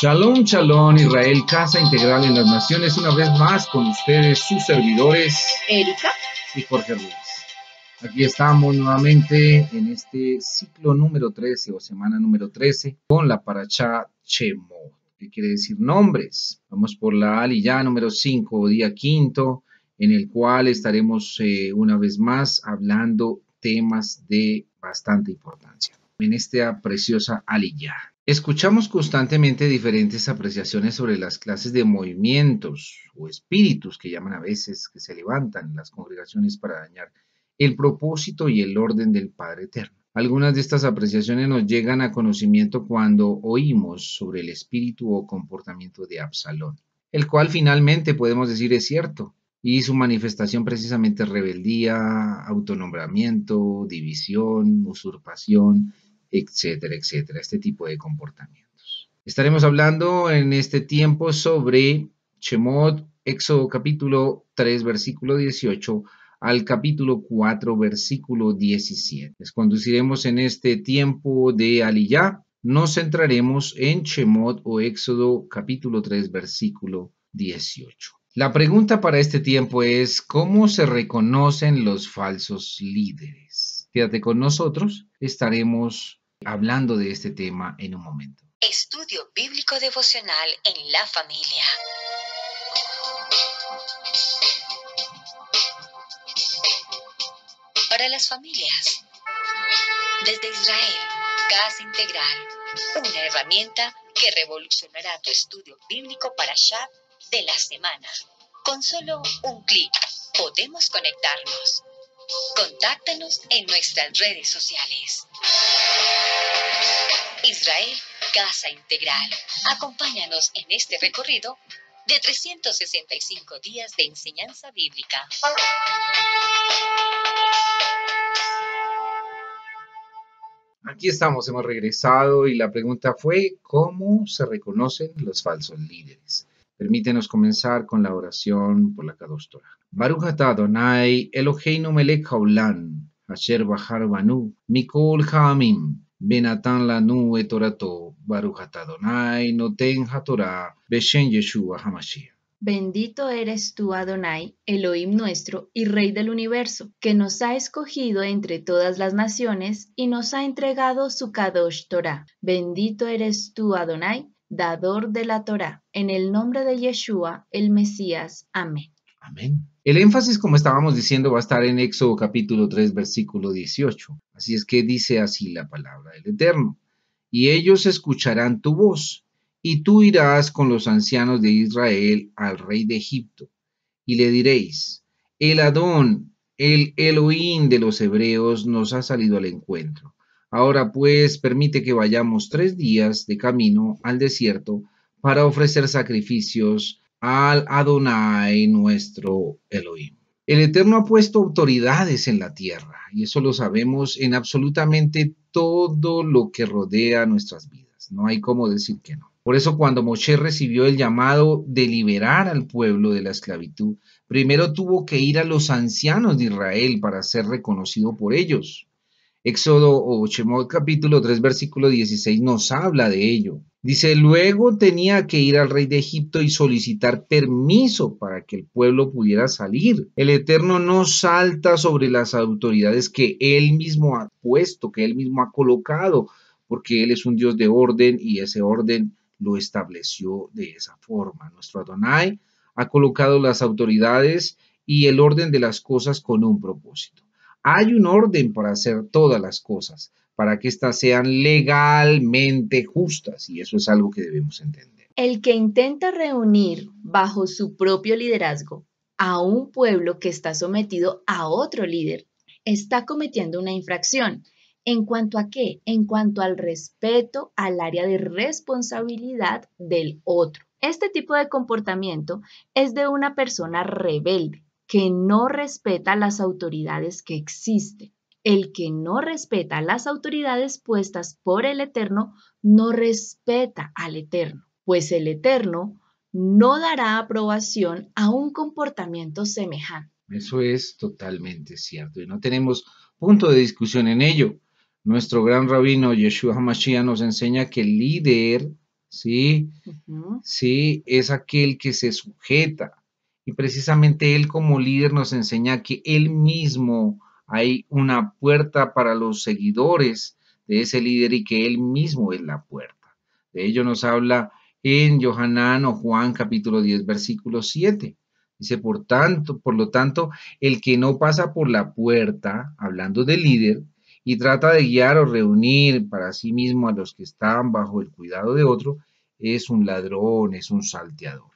Shalom, shalom, Israel, Casa Integral en las Naciones, una vez más con ustedes, sus servidores, Erika y Jorge Ruiz. Aquí estamos nuevamente en este ciclo número 13 o semana número 13 con la Parashá Shemot, que quiere decir nombres. Vamos por la Aliyá número 5 o día quinto, en el cual estaremos una vez más hablando temas de bastante importancia en esta preciosa Aliyá. Escuchamos constantemente diferentes apreciaciones sobre las clases de movimientos o espíritus que llaman a veces que se levantan en las congregaciones para dañar el propósito y el orden del Padre Eterno. Algunas de estas apreciaciones nos llegan a conocimiento cuando oímos sobre el espíritu o comportamiento de Absalón, el cual finalmente podemos decir es cierto, y su manifestación precisamente es rebeldía, autonombramiento, división, usurpación, etcétera, etcétera, este tipo de comportamientos. Estaremos hablando en este tiempo sobre Shemot, Éxodo capítulo 3, versículo 18 al capítulo 4, versículo 17. Les conduciremos en este tiempo de Aliyá. Nos centraremos en Shemot o Éxodo capítulo 3, versículo 18. La pregunta para este tiempo es, ¿cómo se reconocen los falsos líderes? Quédate con nosotros, estaremos hablando de este tema en un momento. Estudio Bíblico Devocional en la Familia. Para las familias. Desde Israel, Casa Integral, una herramienta que revolucionará tu estudio bíblico Parashá de la semana. Con solo un clic podemos conectarnos. Contáctanos en nuestras redes sociales. Israel, Casa Integral. Acompáñanos en este recorrido de 365 días de enseñanza bíblica. Aquí estamos, hemos regresado y la pregunta fue, ¿cómo se reconocen los falsos líderes? Permítenos comenzar con la oración por la Kadosh Torah. Baruch atah Adonai Eloheinu melech haolam, asher bahar banu, mikol ha'amim, benatan lanu et torato, Baruch atah Adonai noten haTorah, beshem Yeshua HaMashiach. Bendito eres tú, Adonai, Elohim nuestro y Rey del universo, que nos ha escogido entre todas las naciones y nos ha entregado su Kadosh Torah. Bendito eres tú, Adonai, dador de la Torah, en el nombre de Yeshua, el Mesías. Amén. Amén. El énfasis, como estábamos diciendo, va a estar en Éxodo capítulo 3, versículo 18. Así es que dice así la palabra del Eterno. Y ellos escucharán tu voz, y tú irás con los ancianos de Israel al rey de Egipto, y le diréis, el Adón, el Elohim de los hebreos, nos ha salido al encuentro. Ahora pues permite que vayamos 3 días de camino al desierto para ofrecer sacrificios al Adonai nuestro Elohim. El Eterno ha puesto autoridades en la tierra, y eso lo sabemos en absolutamente todo lo que rodea nuestras vidas. No hay cómo decir que no. Por eso cuando Moshe recibió el llamado de liberar al pueblo de la esclavitud, primero tuvo que ir a los ancianos de Israel para ser reconocido por ellos. Éxodo o Shemot capítulo 3 versículo 16 nos habla de ello. Dice, luego tenía que ir al rey de Egipto y solicitar permiso para que el pueblo pudiera salir. El Eterno no salta sobre las autoridades que Él mismo ha puesto, que Él mismo ha colocado, porque Él es un Dios de orden y ese orden lo estableció de esa forma. Nuestro Adonai ha colocado las autoridades y el orden de las cosas con un propósito. Hay un orden para hacer todas las cosas, para que éstas sean legalmente justas, y eso es algo que debemos entender. El que intenta reunir bajo su propio liderazgo a un pueblo que está sometido a otro líder, está cometiendo una infracción. ¿En cuanto a qué? En cuanto al respeto al área de responsabilidad del otro. Este tipo de comportamiento es de una persona rebelde que no respeta las autoridades que existen. El que no respeta las autoridades puestas por el Eterno no respeta al Eterno, pues el Eterno no dará aprobación a un comportamiento semejante. Eso es totalmente cierto y no tenemos punto de discusión en ello. Nuestro gran rabino Yeshua HaMashiach nos enseña que el líder ¿sí? Ujú. Sí, es aquel que se sujeta. Y precisamente él como líder nos enseña que él mismo hay una puerta para los seguidores de ese líder y que él mismo es la puerta. De ello nos habla en Johanán o Juan capítulo 10 versículo 7. Dice, por lo tanto, el que no pasa por la puerta, hablando del líder, y trata de guiar o reunir para sí mismo a los que están bajo el cuidado de otro, es un ladrón, es un salteador.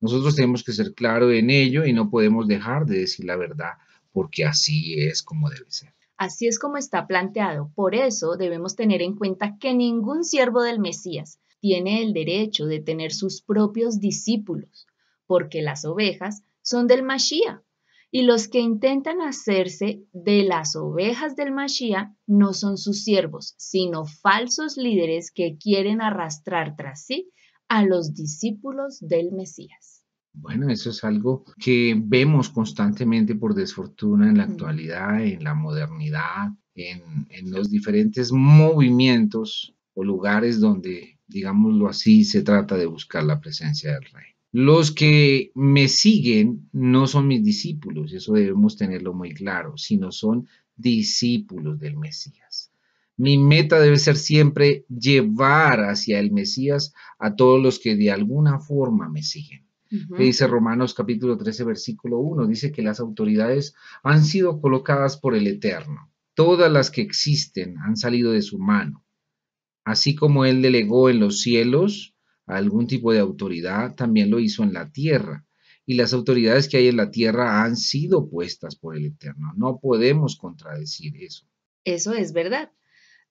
Nosotros tenemos que ser claros en ello y no podemos dejar de decir la verdad porque así es como debe ser. Así es como está planteado. Por eso debemos tener en cuenta que ningún siervo del Mesías tiene el derecho de tener sus propios discípulos, porque las ovejas son del Mashiach. Y los que intentan hacerse de las ovejas del Mashiach no son sus siervos, sino falsos líderes que quieren arrastrar tras sí a los discípulos del Mesías. Bueno, eso es algo que vemos constantemente por desfortuna en la Mm. actualidad, en la modernidad, en los diferentes movimientos o lugares donde, digámoslo así, se trata de buscar la presencia del Rey. Los que me siguen no son mis discípulos, eso debemos tenerlo muy claro, sino son discípulos del Mesías. Mi meta debe ser siempre llevar hacia el Mesías a todos los que de alguna forma me siguen. ¿Qué Ujú. dice Romanos capítulo 13, versículo 1? Dice que las autoridades han sido colocadas por el Eterno. Todas las que existen han salido de su mano. Así como Él delegó en los cielos algún tipo de autoridad, también lo hizo en la tierra. Y las autoridades que hay en la tierra han sido puestas por el Eterno. No podemos contradecir eso. Eso es verdad.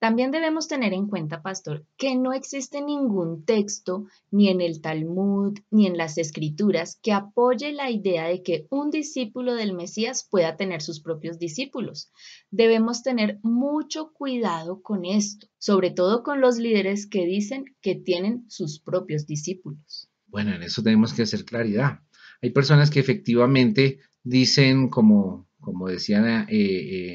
También debemos tener en cuenta, pastor, que no existe ningún texto, ni en el Talmud, ni en las Escrituras, que apoye la idea de que un discípulo del Mesías pueda tener sus propios discípulos. Debemos tener mucho cuidado con esto, sobre todo con los líderes que dicen que tienen sus propios discípulos. Bueno, en eso tenemos que hacer claridad. Hay personas que efectivamente dicen, como decían,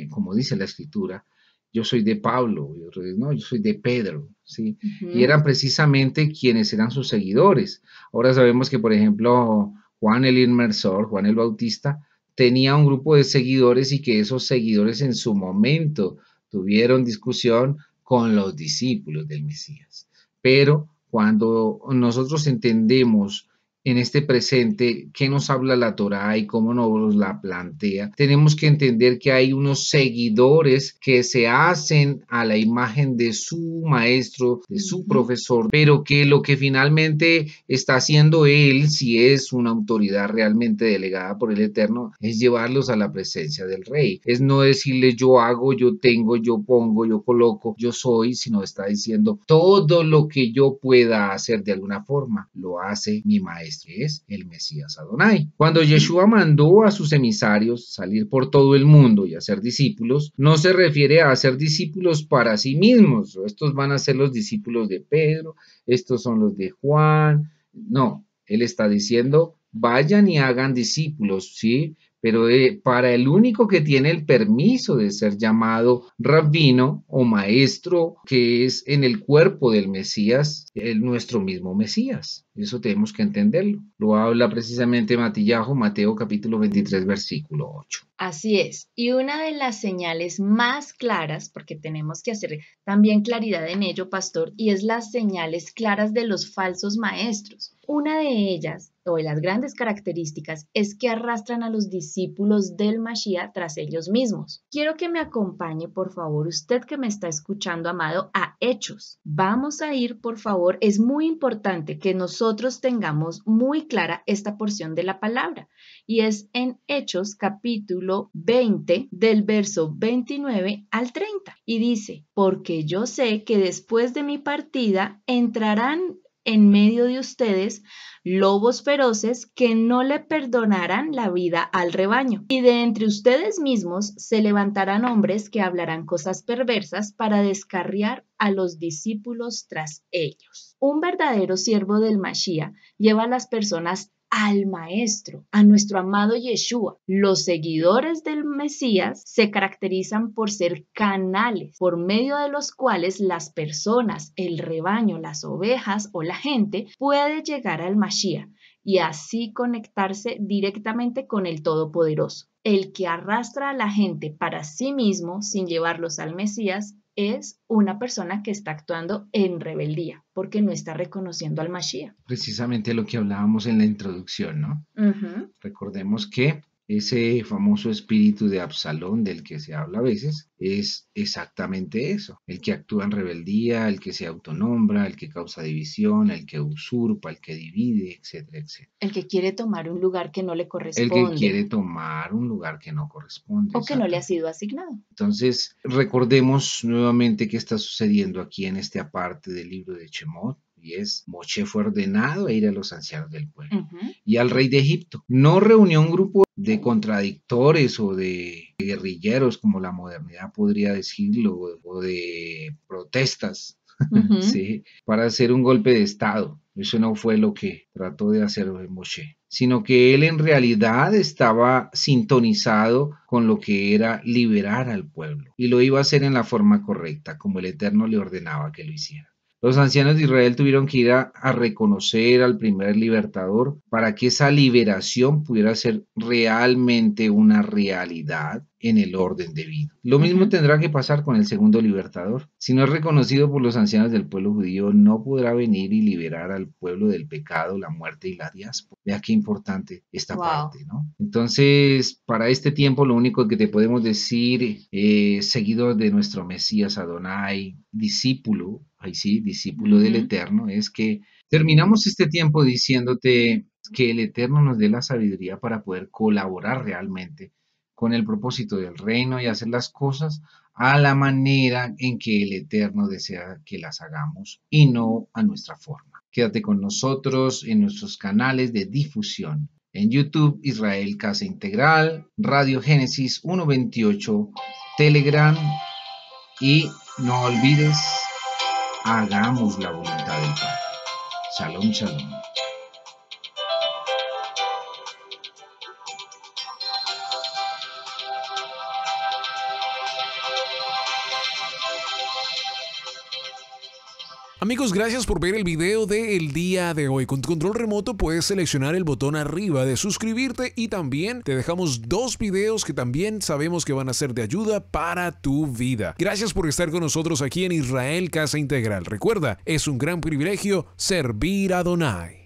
como dice la escritura, yo soy de Pablo, y otros dicen, no, yo soy de Pedro, ¿sí? Y Ujú. eran precisamente quienes eran sus seguidores. Ahora sabemos que, por ejemplo, Juan el Inmersor, Juan el Bautista, tenía un grupo de seguidores y que esos seguidores en su momento tuvieron discusión con los discípulos del Mesías. Pero cuando nosotros entendemos en este presente qué nos habla la Torá y cómo nos la plantea, tenemos que entender que hay unos seguidores que se hacen a la imagen de su maestro, de su Ujú. profesor, pero que lo que finalmente está haciendo él, si es una autoridad realmente delegada por el Eterno, es llevarlos a la presencia del Rey. Es no decirle yo hago, yo tengo, yo pongo, yo coloco, yo soy, sino está diciendo todo lo que yo pueda hacer de alguna forma, lo hace mi maestro, que es el Mesías Adonai. Cuando Ujú. Yeshua mandó a sus emisarios salir por todo el mundo y hacer discípulos, no se refiere a hacer discípulos para sí mismos. Estos van a ser los discípulos de Pedro, estos son los de Juan. No, él está diciendo, vayan y hagan discípulos, ¿sí? Pero para el único que tiene el permiso de ser llamado rabino o maestro, que es en el cuerpo del Mesías, nuestro mismo Mesías. Eso tenemos que entenderlo. Lo habla precisamente Matillajo, Mateo capítulo 23, versículo 8. Así es. Y una de las señales más claras, porque tenemos que hacer también claridad en ello, pastor, y es las señales claras de los falsos maestros. Una de ellas, o de las grandes características, es que arrastran a los discípulos del Mashiach tras ellos mismos. Quiero que me acompañe, por favor, usted que me está escuchando, amado, a Hechos. Vamos a ir, por favor. Es muy importante que nosotros tengamos muy clara esta porción de la palabra y es en Hechos capítulo 20 del verso 29 al 30 y dice, porque yo sé que después de mi partida entrarán en medio de ustedes lobos feroces que no le perdonarán la vida al rebaño. Y de entre ustedes mismos se levantarán hombres que hablarán cosas perversas para descarriar a los discípulos tras ellos. Un verdadero siervo del Mashiach lleva a las personas al Maestro, a nuestro amado Yeshua. Los seguidores del Mesías se caracterizan por ser canales por medio de los cuales las personas, el rebaño, las ovejas o la gente puede llegar al Mashiach y así conectarse directamente con el Todopoderoso. El que arrastra a la gente para sí mismo sin llevarlos al Mesías es una persona que está actuando en rebeldía porque no está reconociendo al Mashiach. Precisamente lo que hablábamos en la introducción, ¿no? Recordemos que ese famoso espíritu de Absalón del que se habla a veces es exactamente eso, el que actúa en rebeldía, el que se autonombra, el que causa división, el que usurpa, el que divide, etcétera, etcétera. El que quiere tomar un lugar que no le corresponde. El que quiere tomar un lugar que no corresponde. O que no le ha sido asignado. Entonces, recordemos nuevamente qué está sucediendo aquí en este aparte del libro de Shemot. Y es, Moshe fue ordenado a ir a los ancianos del pueblo y al rey de Egipto. No reunió un grupo de contradictores o de guerrilleros, como la modernidad podría decirlo, o de protestas, ¿sí? Para hacer un golpe de estado. Eso no fue lo que trató de hacer Moshe, sino que él en realidad estaba sintonizado con lo que era liberar al pueblo y lo iba a hacer en la forma correcta, como el Eterno le ordenaba que lo hiciera. Los ancianos de Israel tuvieron que ir a reconocer al primer libertador para que esa liberación pudiera ser realmente una realidad en el orden debido. Lo mismo tendrá que pasar con el segundo libertador. Si no es reconocido por los ancianos del pueblo judío, no podrá venir y liberar al pueblo del pecado, la muerte y la diáspora. Vea qué importante esta parte, ¿no? Entonces, para este tiempo, lo único que te podemos decir, seguidor de nuestro Mesías Adonai, discípulo, discípulo del Eterno, es que terminamos este tiempo diciéndote que el Eterno nos dé la sabiduría para poder colaborar realmente con el propósito del reino y hacer las cosas a la manera en que el Eterno desea que las hagamos y no a nuestra forma. Quédate con nosotros en nuestros canales de difusión. En YouTube, Israel Casa Integral, Radio Génesis 128, Telegram y no olvides, hagamos la voluntad del Padre. Shalom, shalom. Amigos, gracias por ver el video del día de hoy. Con tu control remoto puedes seleccionar el botón arriba de suscribirte y también te dejamos 2 videos que también sabemos que van a ser de ayuda para tu vida. Gracias por estar con nosotros aquí en Israel Casa Integral. Recuerda, es un gran privilegio servir a Adonai.